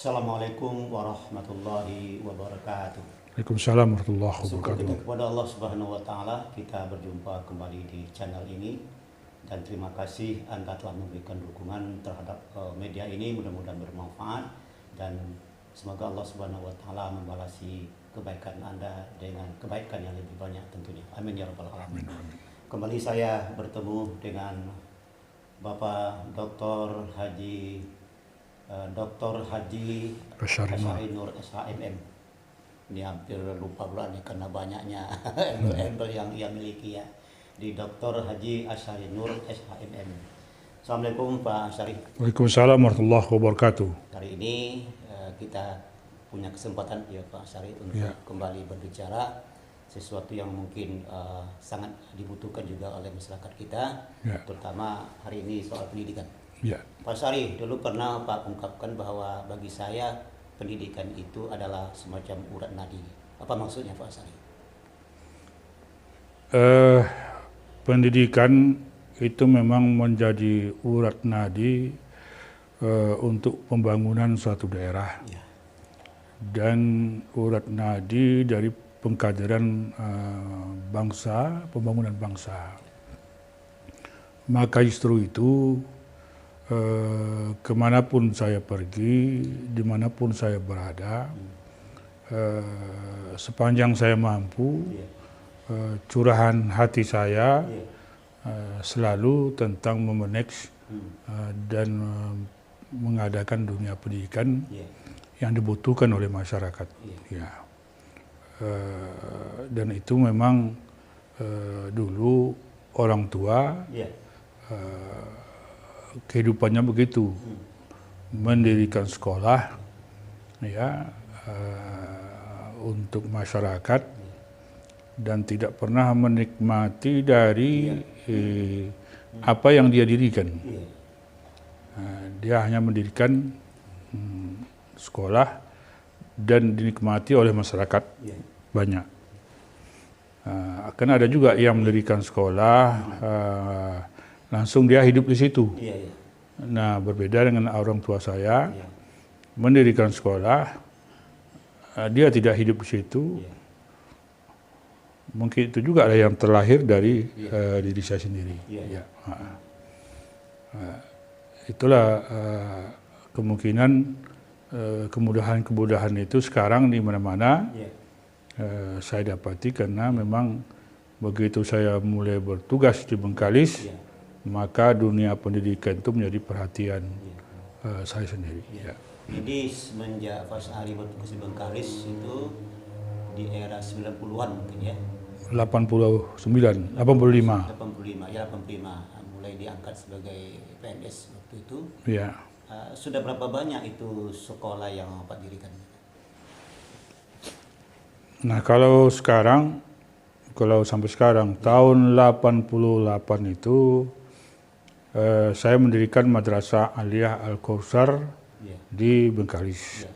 Assalamualaikum warahmatullahi wabarakatuh. Waalaikumsalam warahmatullahi Syukur kita wabarakatuh. kepada Allah Subhanahu wa taala, kita berjumpa kembali di channel ini dan terima kasih Anda telah memberikan dukungan terhadap media ini, mudah-mudahan bermanfaat dan semoga Allah Subhanahu wa taala membalasi kebaikan Anda dengan kebaikan yang lebih banyak tentunya. Amin ya rabbal alamin. Kembali saya bertemu dengan Bapak Dr. Haji Asyari Nur SHMM. Ini hampir lupa pula nih karena banyaknya embel-embel yang ia miliki ya. Di Dr. Haji Asyari Nur SHMM. Assalamualaikum Pak Asyari. Waalaikumsalam warahmatullahi wabarakatuh. Hari ini kita punya kesempatan ya Pak Asyari untuk kembali berbicara sesuatu yang mungkin sangat dibutuhkan juga oleh masyarakat kita, terutama hari ini soal pendidikan. Pak Asyari, dulu pernah Pak ungkapkan bahwa bagi saya pendidikan itu adalah semacam urat nadi. Apa maksudnya Pak Asyari? Pendidikan itu memang menjadi urat nadi untuk pembangunan suatu daerah dan urat nadi dari pengkaderan bangsa, pembangunan bangsa. Maka justru itu kemanapun saya pergi, dimanapun saya berada, sepanjang saya mampu, curahan hati saya selalu tentang memanage dan mengadakan dunia pendidikan yang dibutuhkan oleh masyarakat. Dan itu memang dulu orang tua kehidupannya begitu, mendirikan sekolah untuk masyarakat dan tidak pernah menikmati dari apa yang dia dirikan. Dia hanya mendirikan sekolah dan dinikmati oleh masyarakat banyak. Akan ada juga yang mendirikan sekolah langsung dia hidup di situ. Nah, berbeda dengan orang tua saya, mendirikan sekolah, dia tidak hidup di situ. Mungkin itu juga ada yang terlahir dari diri saya sendiri. Itulah kemungkinan kemudahan-kemudahan itu sekarang di mana-mana saya dapati karena memang begitu saya mulai bertugas di Bengkalis, maka dunia pendidikan itu menjadi perhatian saya sendiri. Jadi semenjak Pak Asyari bertugas di Bengkalis itu di era 90-an mungkin ya? 89, 85. 85, mulai diangkat sebagai PNS waktu itu. Sudah berapa banyak itu sekolah yang Pak dirikan? Nah, kalau sampai sekarang, tahun 88 itu saya mendirikan Madrasah Aliyah Al-Kautsar di Bengkalis.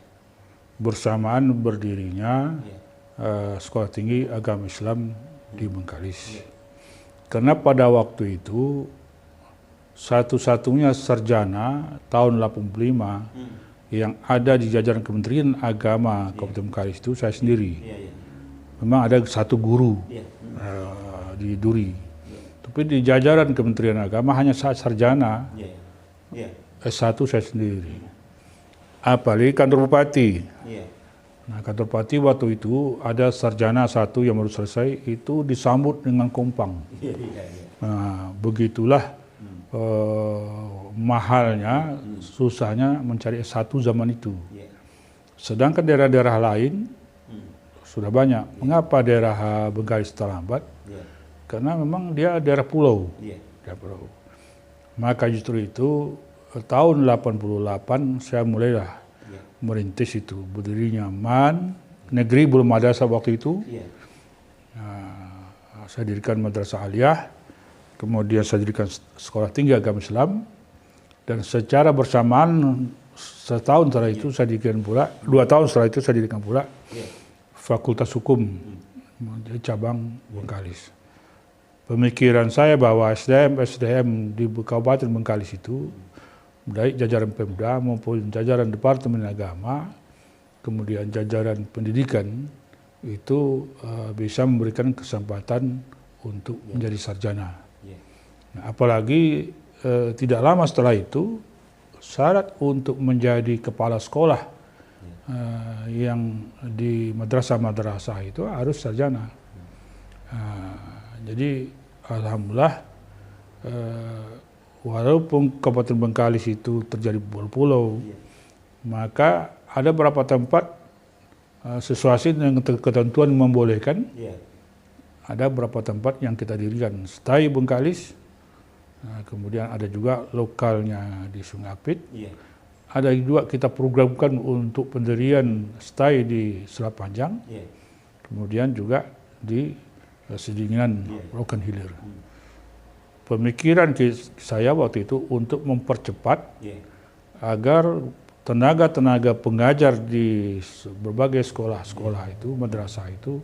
Bersamaan berdirinya Sekolah Tinggi Agama Islam di Bengkalis. Karena pada waktu itu satu-satunya sarjana tahun 85 yang ada di jajaran Kementerian Agama Kabupaten Bengkalis itu saya sendiri. Memang ada satu guru di Duri. Tapi di jajaran Kementerian Agama hanya sarjana, S1 saya sendiri. Apalagi kantor bupati. Nah, kantor bupati waktu itu ada sarjana satu yang baru selesai, itu disambut dengan kompang. Nah, begitulah mahalnya, susahnya mencari S1 zaman itu. Sedangkan daerah-daerah lain sudah banyak. Mengapa daerah Bengkalis terlambat? Karena memang dia daerah pulau. Maka justru itu tahun 88 saya mulailah merintis itu, berdirinya MAN, negeri belum ada waktu itu. Saya dirikan Madrasah Aliyah, kemudian saya dirikan Sekolah Tinggi Agama Islam, dan secara bersamaan setahun setelah itu saya dirikan pula, 2 tahun setelah itu saya dirikan pula Fakultas Hukum cabang Bengkalis. Pemikiran saya bahwa SDM di Kabupaten Bengkalis itu baik jajaran Pemda maupun jajaran Departemen Agama, kemudian jajaran pendidikan itu bisa memberikan kesempatan untuk menjadi sarjana. Nah, apalagi tidak lama setelah itu syarat untuk menjadi kepala sekolah yang di madrasah-madrasah itu harus sarjana. Jadi alhamdulillah walaupun Kabupaten Bengkalis itu terjadi pulau-pulau, maka ada beberapa tempat sesuai dengan ketentuan membolehkan. Ada beberapa tempat yang kita dirikan, STAI Bengkalis, kemudian ada juga lokalnya di Sungai Apit. Ada juga kita programkan untuk pendirian STAI di Selat Panjang, kemudian juga di Sedinginan, Rokan Hilir. Pemikiran saya waktu itu untuk mempercepat agar tenaga-tenaga pengajar di berbagai sekolah-sekolah itu, madrasah itu,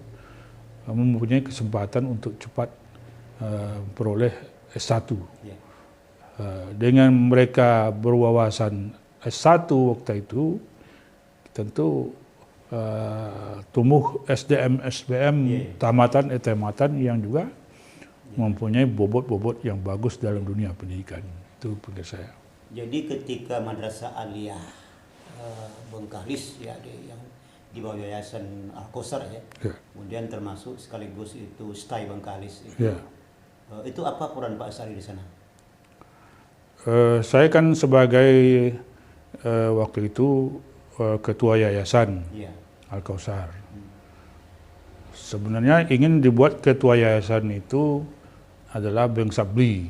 mempunyai kesempatan untuk cepat peroleh S1. Dengan mereka berwawasan S1 waktu itu, tentu tumbuh SDM tamatan yang juga mempunyai bobot-bobot yang bagus dalam dunia pendidikan. Itu pendapat saya. Jadi ketika Madrasah Aliyah Bengkalis yang di bawah Yayasan Al-Kausar kemudian termasuk sekaligus itu STAI Bengkalis itu apa peran Pak Asari di sana? Saya kan sebagai waktu itu ketua Yayasan Al-Kausar. Sebenarnya ingin dibuat ketua yayasan itu adalah Beng Sabli.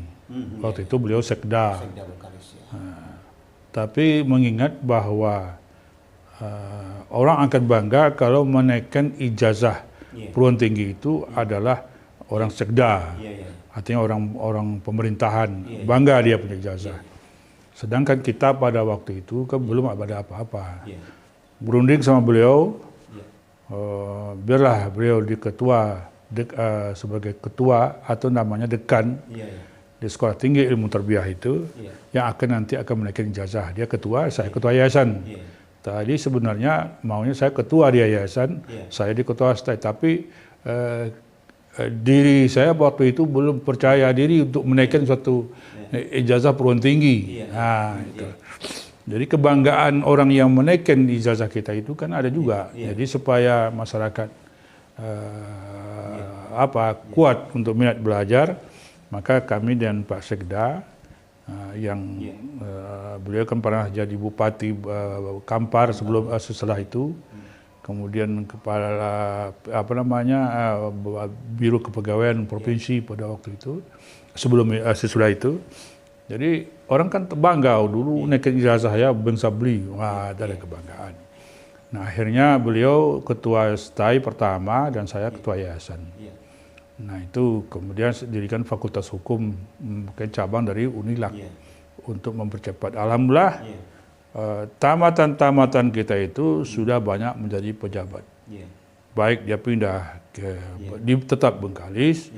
Waktu itu beliau Sekda. Tapi mengingat bahwa orang akan bangga kalau menaikkan ijazah perguruan tinggi itu adalah orang Sekda. Artinya orang pemerintahan, bangga dia punya ijazah. Sedangkan kita pada waktu itu kan belum ada apa-apa. Berunding sama beliau, biarlah beliau sebagai ketua atau namanya dekan di Sekolah Tinggi Ilmu Tarbiyah itu, yang nanti akan menaikkan ijazah. Dia ketua, saya ketua yayasan. Tadi sebenarnya maunya saya ketua di yayasan, saya di ketua STAI, tapi diri saya waktu itu belum percaya diri untuk menaikkan suatu ijazah perguruan tinggi. Itu. Jadi kebanggaan orang yang menaikkan ijazah kita itu kan ada juga. Jadi supaya masyarakat kuat untuk minat belajar, maka kami dan Pak Sekda beliau kan pernah jadi Bupati Kampar setelah itu, kemudian kepala Biro Kepegawaian Provinsi pada waktu itu, sesudah itu. Jadi orang kan bangga dulu naikkan ijazah saya Beng Sabli, ada kebanggaan. Nah akhirnya beliau ketua STAI pertama dan saya ketua yayasan. Nah itu kemudian didirikan Fakultas Hukum cabang dari Unilak untuk mempercepat. Alhamdulillah tamatan-tamatan kita itu sudah banyak menjadi pejabat. Baik dia pindah tetap Bengkalis,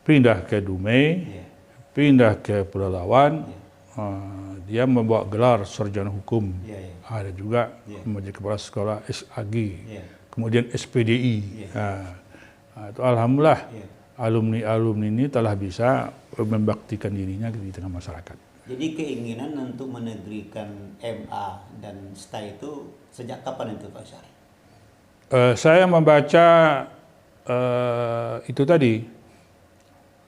pindah ke Dumai, pindah ke Pelalawan, dia membawa gelar sarjana hukum. Ada juga menjadi kepala sekolah SAG, kemudian SPDI. Itu alhamdulillah alumni-alumni ini telah bisa membaktikan dirinya di tengah masyarakat. Jadi keinginan untuk menegrikan MA dan STAI itu sejak kapan itu Pak Syari? Saya membaca itu tadi,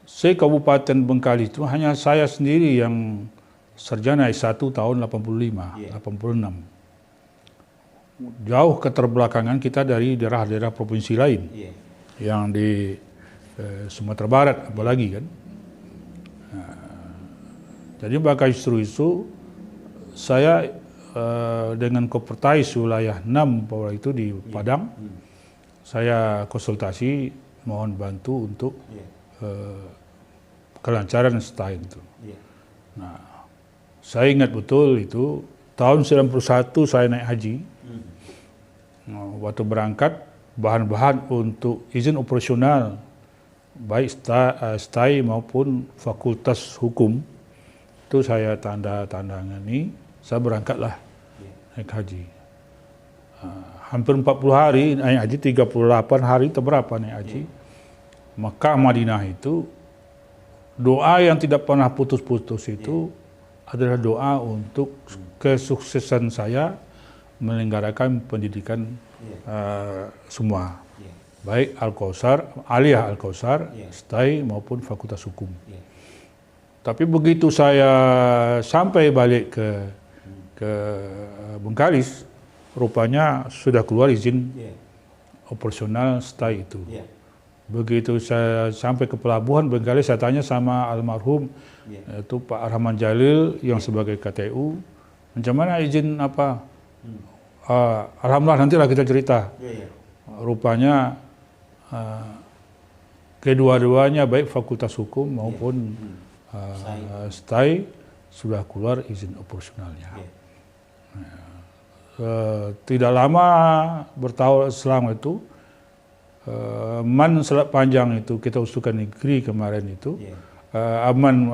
Kabupaten Bengkalis itu hanya saya sendiri yang sarjana S1 tahun 86. Jauh keterbelakangan kita dari daerah-daerah provinsi lain. Yang di Sumatera Barat apalagi kan. Jadi maka justru itu saya dengan Kopertais wilayah 6 itu di Padang, saya konsultasi mohon bantu untuk kelancaran STAI itu. Nah, saya ingat betul itu tahun 91 saya naik haji. Waktu berangkat bahan-bahan untuk izin operasional baik STAI maupun Fakultas Hukum itu itu saya tanda-tangani, saya berangkatlah naik haji. Hampir 40 hari naik haji, 38 hari terberapa naik haji. Mekah Madinah itu doa yang tidak pernah putus-putus itu adalah doa untuk kesuksesan saya menyelenggarakan pendidikan semua. Baik Al-Kautsar, Aliyah Al-Kautsar, STAI maupun Fakultas Hukum. Tapi begitu saya sampai balik ke Bengkalis, rupanya sudah keluar izin operasional STAI itu. Begitu saya sampai ke pelabuhan Bengkalis, saya tanya sama almarhum, yaitu Pak Rahman Jalil yang sebagai KTU, macam mana izin apa? Alhamdulillah nantilah kita cerita. Rupanya kedua-duanya baik Fakultas Hukum maupun STAI sudah keluar izin operasionalnya. Tidak lama bertahun selama itu selat panjang itu kita usulkan negeri kemarin itu aman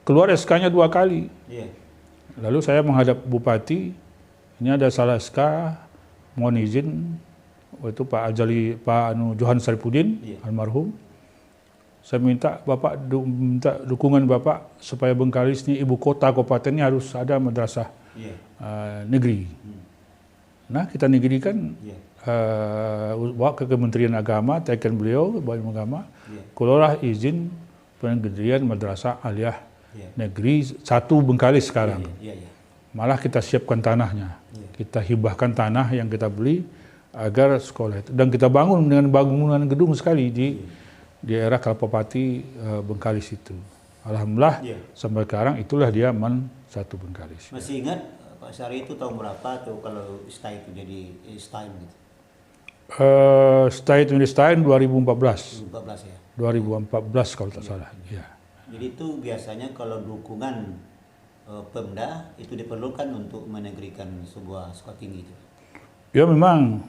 keluar SK-nya 2 kali. Lalu saya menghadap Bupati, ini ada salah SK, mohon izin, itu Pak Johan Saripudin almarhum. Saya minta Bapak minta dukungan Bapak supaya Bengkalis ini ibu kota kabupaten ini harus ada madrasah negeri. Nah kita negerikan, bawa ke Kementerian Agama, tekan beliau Bapak Agama, keluarlah izin pendirian madrasah aliyah negeri 1 Bengkalis sekarang. Malah kita siapkan tanahnya, kita hibahkan tanah yang kita beli agar sekolah itu, dan kita bangun dengan bangunan gedung sekali di daerah Kalpapati Bengkalis itu. Alhamdulillah sampai sekarang itulah dia MAN 1 Bengkalis. Masih ingat Pak Syari itu tahun berapa tuh kalau STAI itu jadi STAI gitu? STAI itu jadi STAI 2014. 2014 ya. 2014 kalau tak salah. Ya. Jadi itu biasanya kalau dukungan Pemda itu diperlukan untuk menegrikan sebuah sekolah tinggi itu. Ya memang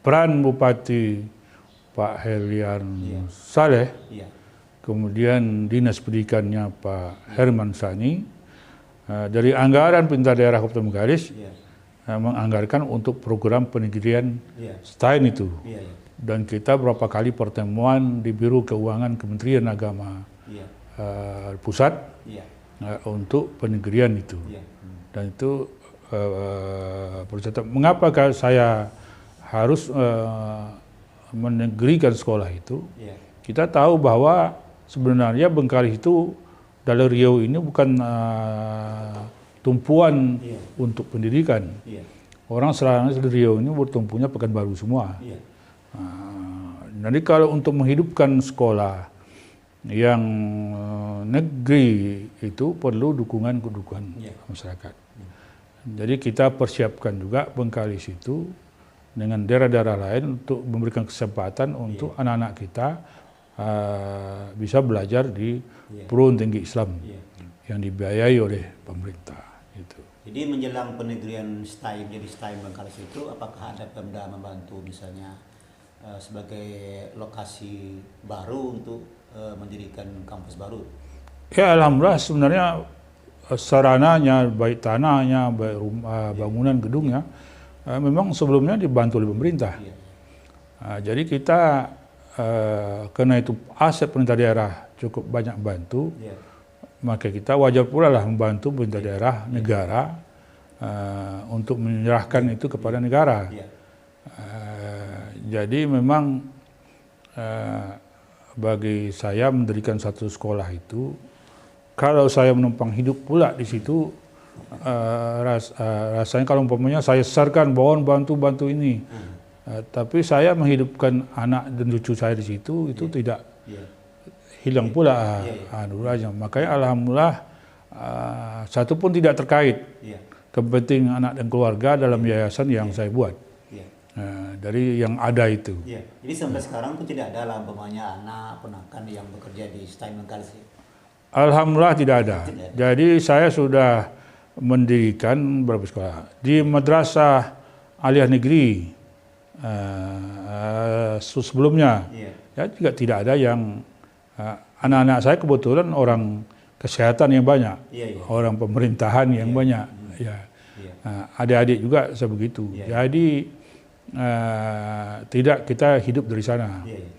peran Bupati Pak Helian Saleh, kemudian Dinas Pendidikannya Pak Herman Sani, dari anggaran pemerintah daerah Kabupaten Bengkalis menganggarkan untuk program penegrian STAI itu. Dan kita beberapa kali pertemuan di Biro Keuangan Kementerian Agama Pusat untuk penegrian itu. Dan itu mengapa saya harus menegrikan sekolah itu? Kita tahu bahwa sebenarnya Bengkalis itu dari Riau ini bukan tumpuan untuk pendidikan. Orang selama di Riau ini bertumpunya Pekanbaru semua. Jadi kalau untuk menghidupkan sekolah yang negeri itu perlu dukungan masyarakat. Jadi kita persiapkan juga Bengkalis itu dengan daerah-daerah lain untuk memberikan kesempatan untuk anak-anak kita bisa belajar di perguruan tinggi Islam yang dibiayai oleh pemerintah. Itu. Jadi menjelang penegrian STAI menjadi STAI Bengkalis itu, apakah ada Pemda membantu misalnya sebagai lokasi baru untuk mendirikan kampus baru? Ya alhamdulillah sebenarnya sarananya, baik tanahnya, baik bangunan gedungnya, memang sebelumnya dibantu oleh pemerintah. Jadi kita karena itu aset pemerintah daerah cukup banyak bantu, maka kita wajar pula lah membantu pemerintah daerah, negara untuk menyerahkan itu kepada negara. Jadi memang bagi saya mendirikan satu sekolah itu, kalau saya menumpang hidup pula di situ, rasanya kalau umpamanya saya sarkan bahwa bantu ini, tapi saya menghidupkan anak dan cucu saya di situ, itu tidak hilang pula anugerahnya. Makanya alhamdulillah satu pun tidak terkait kepentingan anak dan keluarga dalam yayasan yang saya buat. Dari yang ada itu. Jadi sampai sekarang itu tidak ada lah umpamanya anak ponakan yang bekerja di STAI Bengkalis. Alhamdulillah tidak ada. Jadi saya sudah mendirikan beberapa sekolah di madrasah aliyah negeri sebelumnya. Ya juga tidak ada yang anak-anak saya kebetulan orang kesehatan yang banyak, Iya, iya. orang pemerintahan yang banyak, ya. Iya. Adik-adik juga sebegitu. Iya. Jadi tidak kita hidup dari sana. Iya, iya.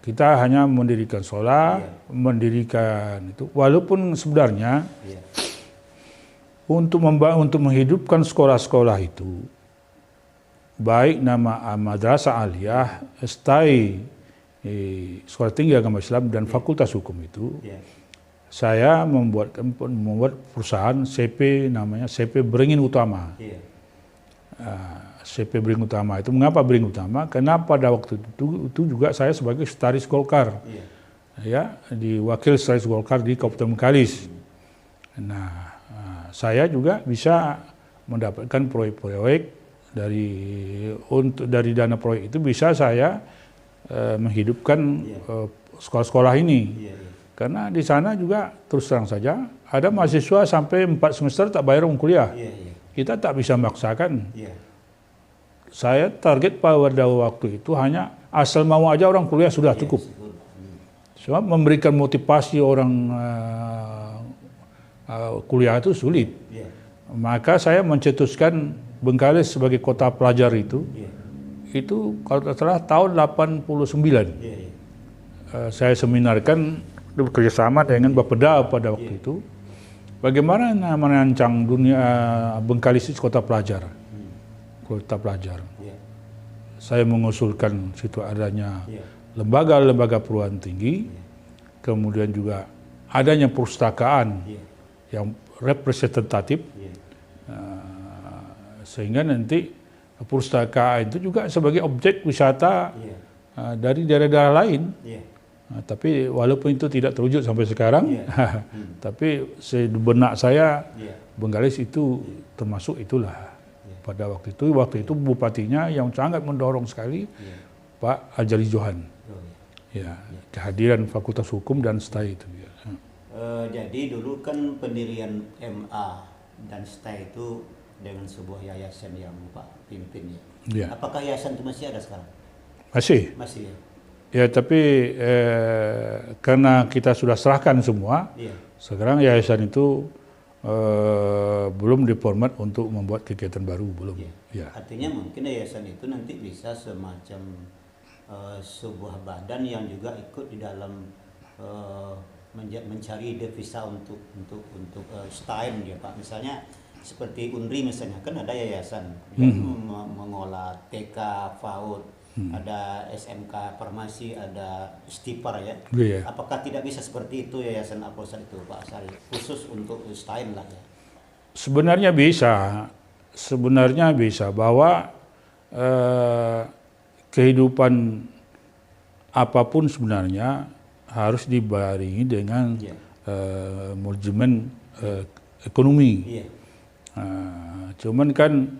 Kita hanya mendirikan sekolah, Iya. mendirikan itu. Walaupun sebenarnya Iya. untuk menghidupkan sekolah-sekolah itu, baik nama madrasah aliyah, STAI, Sekolah Tinggi Agama Islam dan Fakultas Hukum itu, Iya. saya membuat perusahaan CP, namanya CP Beringin Utama. Iya. CP Beringin Utama itu, mengapa Beringin Utama? Karena pada waktu itu juga saya sebagai sekretaris Golkar, Iya. ya, di wakil sekretaris Golkar di Kabupaten Bengkalis. Nah, saya juga bisa mendapatkan proyek-proyek dari dana proyek itu, bisa saya menghidupkan sekolah-sekolah ini. Iya, iya. Karena di sana juga terus terang saja ada mahasiswa sampai 4 semester tak bayar uang kuliah. Iya, iya. Kita tak bisa memaksakan. Iya. Saya target pada waktu itu hanya asal mau aja orang kuliah sudah cukup. Sebab memberikan motivasi orang kuliah itu sulit. Iya. Maka saya mencetuskan Bengkalis sebagai kota pelajar itu. Iya. Itu kalau tak salah tahun 89. Iya, iya. Saya seminarkan bekerjasama dengan Bapeda pada waktu itu. Bagaimana merancang dunia Bengkalis itu kota pelajar. Kota pelajar. Iya. Saya mengusulkan situ adanya Iya. lembaga-lembaga perguruan tinggi, kemudian juga adanya perpustakaan Iya. yang representatif, Iya. sehingga nanti perpustakaan itu juga sebagai objek wisata Iya. dari daerah-daerah lain. Iya. Tapi walaupun itu tidak terwujud sampai sekarang, Iya. tapi benak saya Iya. Bengkalis itu termasuk itulah. Pada waktu itu bupatinya yang sangat mendorong sekali, Pak Ajari Johan. Oh, Ya, iya. kehadiran Fakultas Hukum dan STAI itu. Ya. Jadi dulu kan pendirian MA dan STAI itu dengan sebuah yayasan yang Pak pimpin ya. Ya. Apakah yayasan itu masih ada sekarang? Masih. Masih ya. Ya, tapi karena kita sudah serahkan semua, Iya. sekarang yayasan itu belum diformat untuk membuat kegiatan baru, belum. Iya. Ya. Artinya mungkin yayasan itu nanti bisa semacam sebuah badan yang juga ikut di dalam mencari devisa untuk STAIN ya Pak. Misalnya seperti UNRI misalnya, kan ada yayasan yang mengolah TK, PAUD, ada SMK Farmasi, ada Stipar ya. Iya. Apakah tidak bisa seperti itu yayasan Aposan itu Pak Asari, khusus untuk STAIN lah ya? Sebenarnya bisa bahwa kehidupan apapun sebenarnya harus dibarengi dengan manajemen ekonomi. Iya. Cuman kan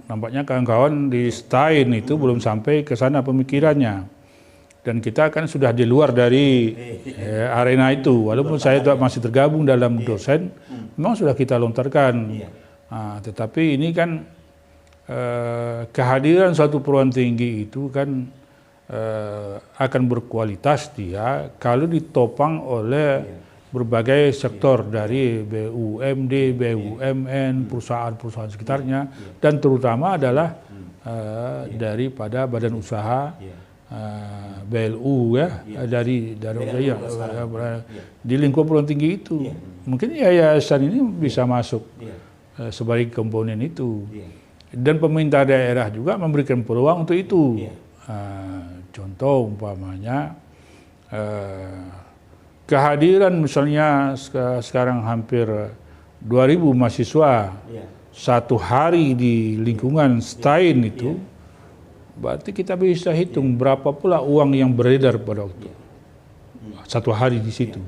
nampaknya kawan-kawan di STAIN itu belum sampai ke sana pemikirannya, dan kita kan sudah di luar dari arena itu. Walaupun saya masih tergabung dalam dosen, memang sudah kita lontarkan. Tetapi ini kan kehadiran suatu perguruan tinggi itu kan akan berkualitas dia kalau ditopang oleh berbagai sektor dari BUMD, BUMN, perusahaan-perusahaan sekitarnya, dan terutama adalah daripada badan usaha BLU ya, dari di lingkup perguruan tinggi itu. Mungkin yayasan ini bisa masuk sebagai komponen itu. Dan pemerintah daerah juga memberikan peluang untuk itu. Contoh umpamanya kehadiran misalnya sekarang hampir 2.000 mahasiswa satu hari di lingkungan STAIN itu, berarti kita bisa hitung berapa pula uang yang beredar pada waktu satu hari di situ.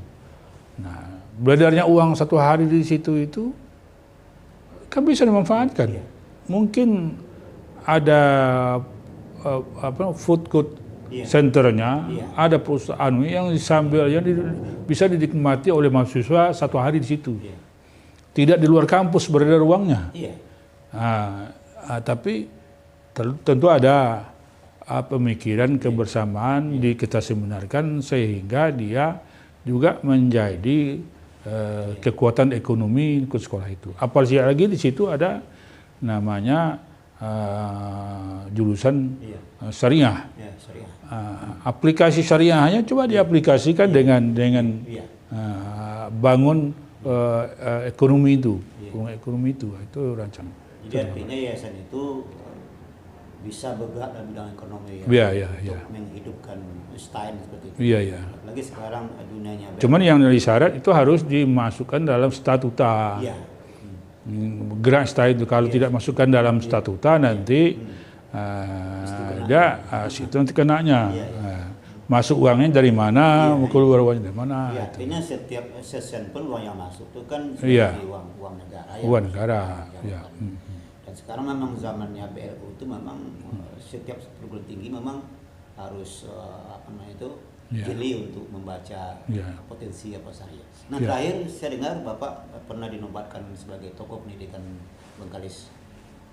Nah, beredarnya uang satu hari di situ itu kan bisa dimanfaatkan. Mungkin ada food court centernya, ada perusahaan yang bisa dinikmati oleh mahasiswa satu hari di situ. Tidak di luar kampus beredar uangnya. Tapi tentu ada pemikiran kebersamaan kita seminarkan sehingga dia juga menjadi kekuatan ekonomi ke sekolah itu. Apalagi lagi di situ ada namanya jurusan syariah. Aplikasi syariahnya coba diaplikasikan dengan bangun ekonomi itu, itu rancangan. Jadi artinya yayasan itu bisa bergerak dalam bidang ekonomi untuk menghidupkan STAIN seperti itu. Lagi sekarang dunianya. Cuman yang dari syarat itu harus dimasukkan dalam statuta. Gerak STAIN itu kalau tidak masukkan dalam statuta nanti situ nanti kenanya. Masuk uangnya dari mana, keluar uangnya dari mana. Artinya setiap sen pun uang yang masuk itu kan uang negara. Uang negara. Dan sekarang memang zamannya BLU itu memang setiap perguruan tinggi memang harus jeli untuk membaca potensi apa saja. Nah terakhir saya dengar Bapak pernah dinobatkan sebagai tokoh pendidikan Bengkalis,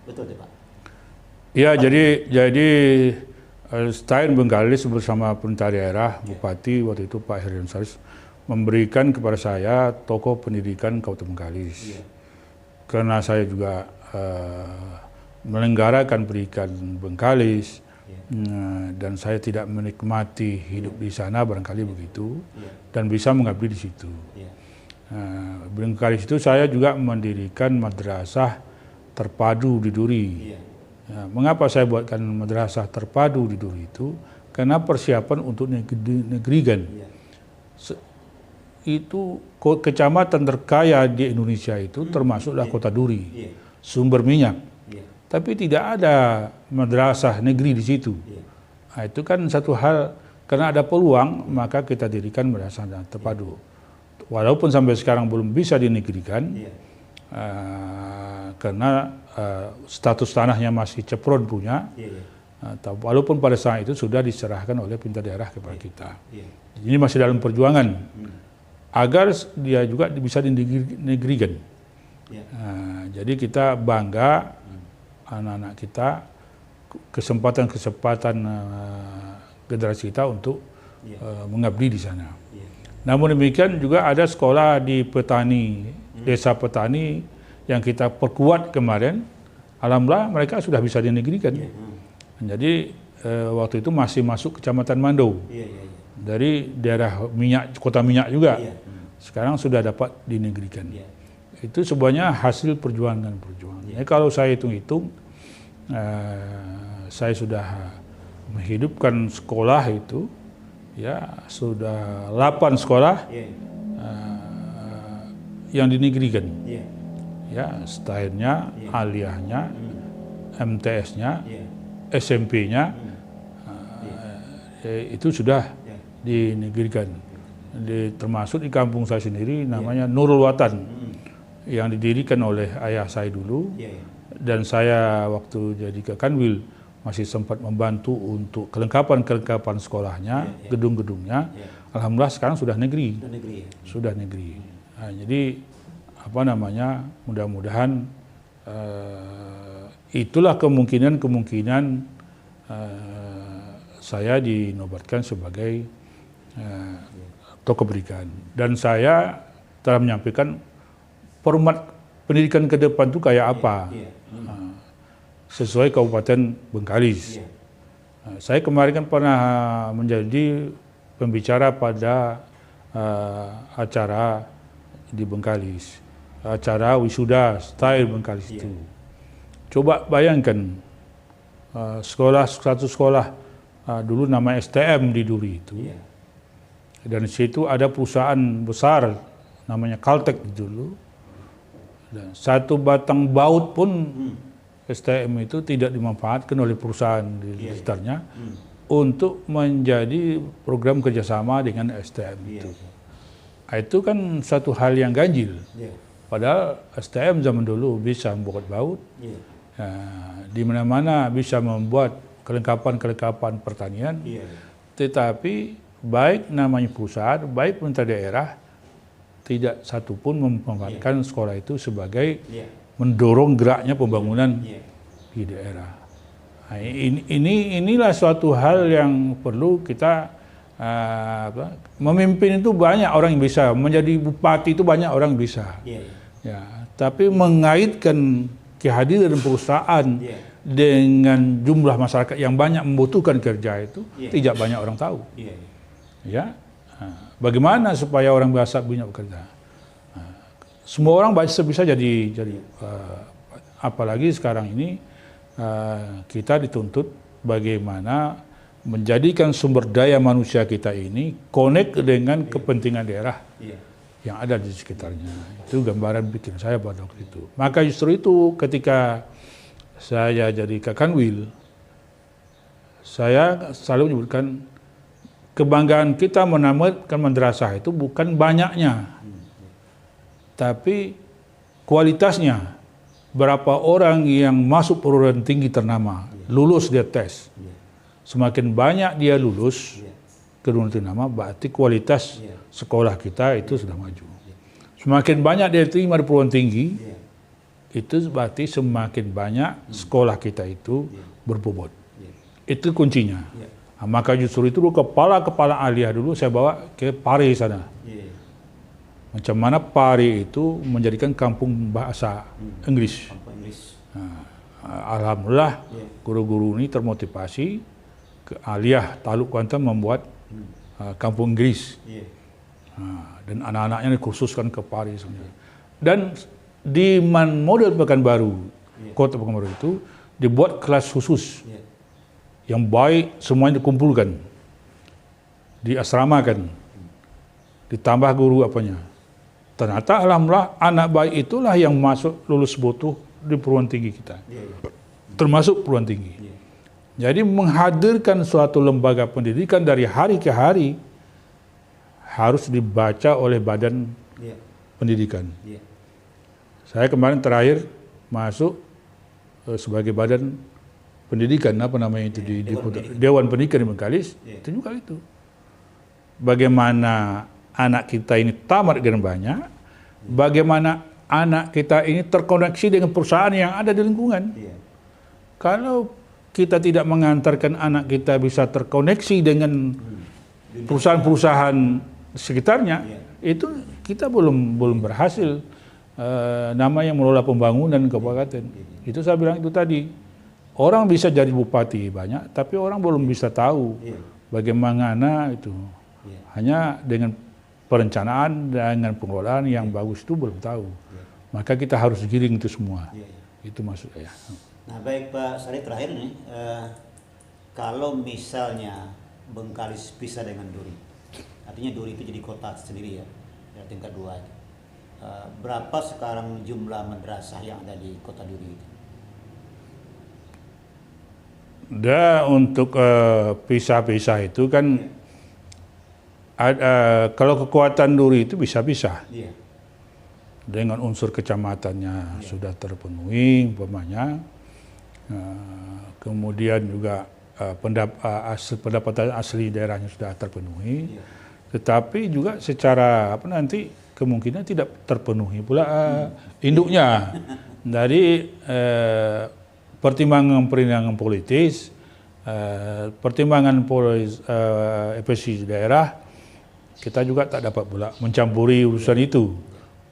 betul tidak Pak? Ya, jadi STAIN Bengkalis bersama pemerintah daerah, Bupati waktu itu Pak Herion Saris memberikan kepada saya tokoh pendidikan Kabupaten Bengkalis. Karena saya juga melenggarakan pendidikan Bengkalis dan saya tidak menikmati hidup di sana barangkali begitu dan bisa mengabdi di situ. Bengkalis itu saya juga mendirikan madrasah terpadu di Duri. Mengapa saya buatkan madrasah terpadu di Duri itu? Karena persiapan untuk negerikan. Itu kecamatan terkaya di Indonesia itu termasuklah Kota Duri, sumber minyak. Tapi tidak ada madrasah negeri di situ. Nah, itu kan satu hal, karena ada peluang maka kita dirikan madrasah terpadu. Walaupun sampai sekarang belum bisa dinegerikan, karena status tanahnya masih Cepron punya, walaupun pada saat itu sudah diserahkan oleh pemerintah daerah kepada kita. Ini masih dalam perjuangan agar dia juga bisa dinegerikan. Jadi kita bangga anak-anak kita, kesempatan generasi kita untuk mengabdi di sana. Namun demikian juga ada sekolah di petani, desa petani yang kita perkuat kemarin, alhamdulillah mereka sudah bisa dinegerikan. Jadi waktu itu masih masuk Kecamatan Mandau, dari daerah minyak, kota minyak juga. Sekarang sudah dapat dinegerikan. Itu semuanya hasil perjuangan. Jadi kalau saya hitung-hitung, saya sudah menghidupkan sekolah itu, sudah 8 sekolah yang dinegerikan. STAIN-nya, aliyahnya, MTS-nya, SMP-nya, itu sudah dinegerikan. Termasuk di kampung saya sendiri namanya Nurul Watan, yang didirikan oleh ayah saya dulu, dan saya waktu jadi ke Kanwil masih sempat membantu untuk kelengkapan sekolahnya, gedung-gedungnya. Alhamdulillah sekarang sudah negeri. Sudah negeri. Nah, jadi mudah-mudahan itulah kemungkinan saya dinobatkan sebagai tokoh pendidikan. Dan saya telah menyampaikan format pendidikan ke depan itu kayak apa, sesuai Kabupaten Bengkalis. Saya kemarin kan pernah menjadi pembicara pada acara di Bengkalis, acara wisuda STAIN Bengkalis itu. Coba bayangkan, satu sekolah dulu nama STM di Duri itu, dan di situ ada perusahaan besar namanya Caltech dulu. Dan satu batang baut pun STM itu tidak dimanfaatkan oleh perusahaan di sekitarnya untuk menjadi program kerjasama dengan STM itu. Itu kan satu hal yang ganjil. Padahal STM zaman dulu bisa membuat baut, di mana-mana bisa membuat kelengkapan pertanian, tetapi baik namanya perusahaan, baik pemerintah daerah, tidak satupun memanfaatkan sekolah itu sebagai mendorong geraknya pembangunan di daerah. Nah, inilah suatu hal yang perlu kita memimpin itu banyak orang yang bisa, menjadi bupati itu banyak orang yang bisa. Ya, tapi mengaitkan kehadiran perusahaan dengan jumlah masyarakat yang banyak membutuhkan kerja itu tidak banyak orang tahu. Ya, bagaimana supaya orang biasa punya bekerja? Semua orang bisa jadi apalagi sekarang ini kita dituntut bagaimana menjadikan sumber daya manusia kita ini connect dengan kepentingan daerah yang ada di sekitarnya. Itu gambaran bikin saya pada waktu itu. Maka justru itu ketika saya jadi Kakanwil, saya selalu menyebutkan kebanggaan kita menamatkan madrasah itu bukan banyaknya, tapi kualitasnya. Berapa orang yang masuk perguruan tinggi ternama, lulus dia tes. Semakin banyak dia lulus perguruan tinggi ternama, berarti kualitas sekolah kita itu sudah maju. Semakin banyak dia terima di perguruan tinggi, itu berarti semakin banyak sekolah kita itu berbobot. Itu kuncinya. Nah, maka justru itu kepala-kepala aliyah dulu saya bawa ke Pare sana. Macam mana Pare itu menjadikan kampung bahasa Inggris. Nah, alhamdulillah guru-guru ini termotivasi ke aliyah Taluk Kuantan membuat kampung Inggris. Dan anak-anaknya dikhususkan ke Pare sebenarnya. Dan di model Pekanbaru, kota Pekanbaru itu dibuat kelas khusus yang baik, semuanya dikumpulkan, diasramakan, ditambah guru apanya. Ternyata alhamdulillah anak baik itulah yang masuk lulus butuh di perguruan tinggi kita, termasuk perguruan tinggi. Jadi menghadirkan suatu lembaga pendidikan dari hari ke hari harus dibaca oleh badan pendidikan. Saya kemarin terakhir masuk sebagai badan pendidikan, apa namanya itu, di Dewan Pendidikan di Bengkalis, itu juga itu. Bagaimana anak kita ini tamat dengan banyak, bagaimana anak kita ini terkoneksi dengan perusahaan yang ada di lingkungan. Kalau kita tidak mengantarkan anak kita bisa terkoneksi dengan perusahaan-perusahaan sekitarnya, itu kita belum berhasil. Namanya mengelola pembangunan kabupaten. Itu saya bilang itu tadi. Orang bisa jadi bupati banyak, tapi orang belum bisa tahu bagaimana itu. Hanya dengan perencanaan, dengan pengelolaan yang bagus itu belum tahu. Maka kita harus giring itu semua. Itu maksud saya. Nah baik Pak Sari, terakhir nih, kalau misalnya Bengkalis pisah dengan Duri, artinya Duri itu jadi kota sendiri ya tingkat 2 itu. Berapa sekarang jumlah madrasah yang ada di kota Duri itu? Untuk pisah-pisah itu kan kalau kekuatan Duri itu bisa-bisa. Dengan unsur kecamatannya sudah terpenuhi umpamanya. Kemudian juga pendapatan asli daerahnya sudah terpenuhi. Tetapi juga secara kemungkinan tidak terpenuhi pula induknya. Dari pertimbangan politis, pertimbangan efisiensi daerah, kita juga tak dapat pula mencampuri urusan itu.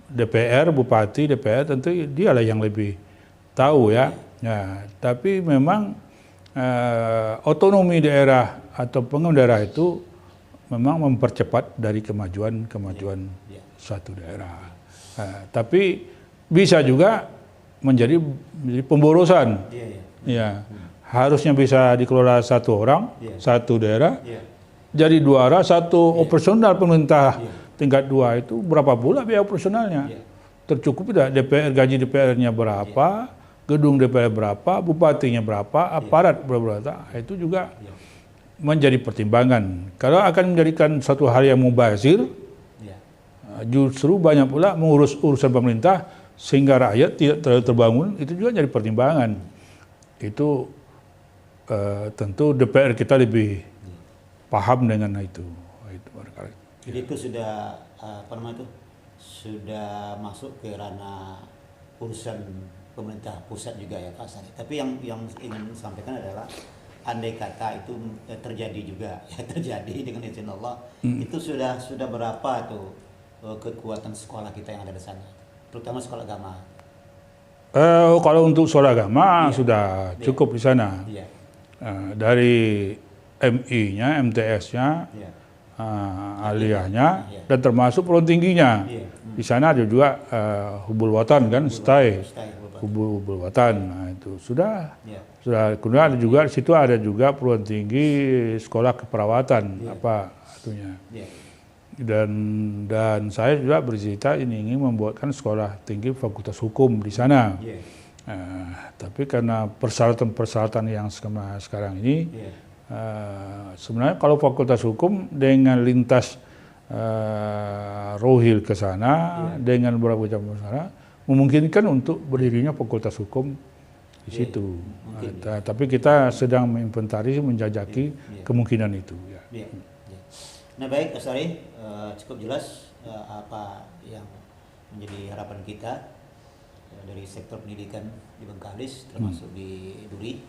DPR, Bupati, DPR tentu dialah yang lebih tahu ya. Tapi memang otonomi daerah atau pengembangan daerah itu memang mempercepat dari kemajuan suatu daerah. Tapi bisa juga menjadi pemborosan. Harusnya bisa dikelola satu orang, satu daerah, jadi 2 arah, satu operasional pemerintah tingkat 2 itu berapa pula biaya operasionalnya? Tercukup tidak? Gaji DPR-nya berapa, gedung DPR berapa, bupatinya berapa, aparat berapa? Itu juga menjadi pertimbangan. Kalau akan menjadikan satu hal yang mubazir, justru banyak pula mengurus urusan pemerintah sehingga rakyat tidak terlalu terbangun, itu juga jadi pertimbangan. Itu tentu DPR kita lebih paham dengan itu. Jadi itu sudah sudah masuk ke ranah urusan pemerintah pusat juga ya Pak Sari. Tapi yang ingin sampaikan adalah andai kata itu terjadi juga, ya terjadi dengan izin Allah, itu sudah berapa tuh kekuatan sekolah kita yang ada di sana, terutama sekolah agama? Kalau untuk sekolah agama sudah cukup di sana. Iya. Dari MI-nya, MTS-nya, aliyahnya, dan termasuk perguruan tingginya. Di sana ada juga Hubul Watan kan, STAI, Hubul Watan. Nah, itu sudah. Kemudian ada juga di situ ada juga perguruan tinggi sekolah keperawatan apa itunya. Dan saya juga bercita ingin membuatkan sekolah tinggi fakultas hukum di sana. Tapi karena persyaratan-persyaratan yang sekarang ini, sebenarnya kalau fakultas hukum dengan lintas Rohil ke sana, dengan beberapa macam masalah, memungkinkan untuk berdirinya fakultas hukum di situ. Tapi kita sedang menginventaris, menjajaki kemungkinan itu. Nah baik, Ustaz Ari, cukup jelas apa yang menjadi harapan kita dari sektor pendidikan di Bengkalis, termasuk di Duri,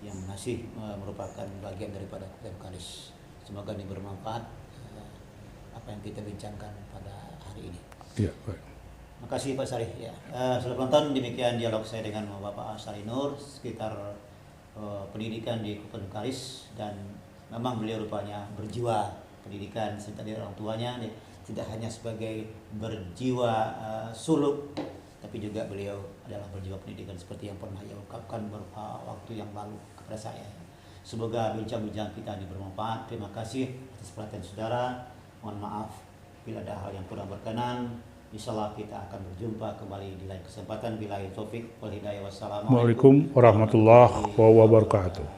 yang masih merupakan bagian daripada Kabupaten Bengkalis. Semoga ini bermanfaat apa yang kita bincangkan pada hari ini. Baik. Makasih Pak Sari. Sudah penonton, demikian dialog saya dengan Bapak Sari Nur sekitar pendidikan di Kabupaten Bengkalis, dan memang beliau rupanya berjiwa pendidikan serta dari orang tuanya, tidak hanya sebagai berjiwa suluk, tapi juga beliau adalah berjiwa pendidikan seperti yang pernah ia ungkapkan beberapa waktu yang lalu kepada saya. Semoga bincang-bincang kita ini bermanfaat. Terima kasih atas perhatian saudara. Mohon maaf bila ada hal yang kurang berkenan. Insyaallah kita akan berjumpa kembali di lain kesempatan. Billahi taufik wal hidayah. Wassalamualaikum warahmatullahi wabarakatuh.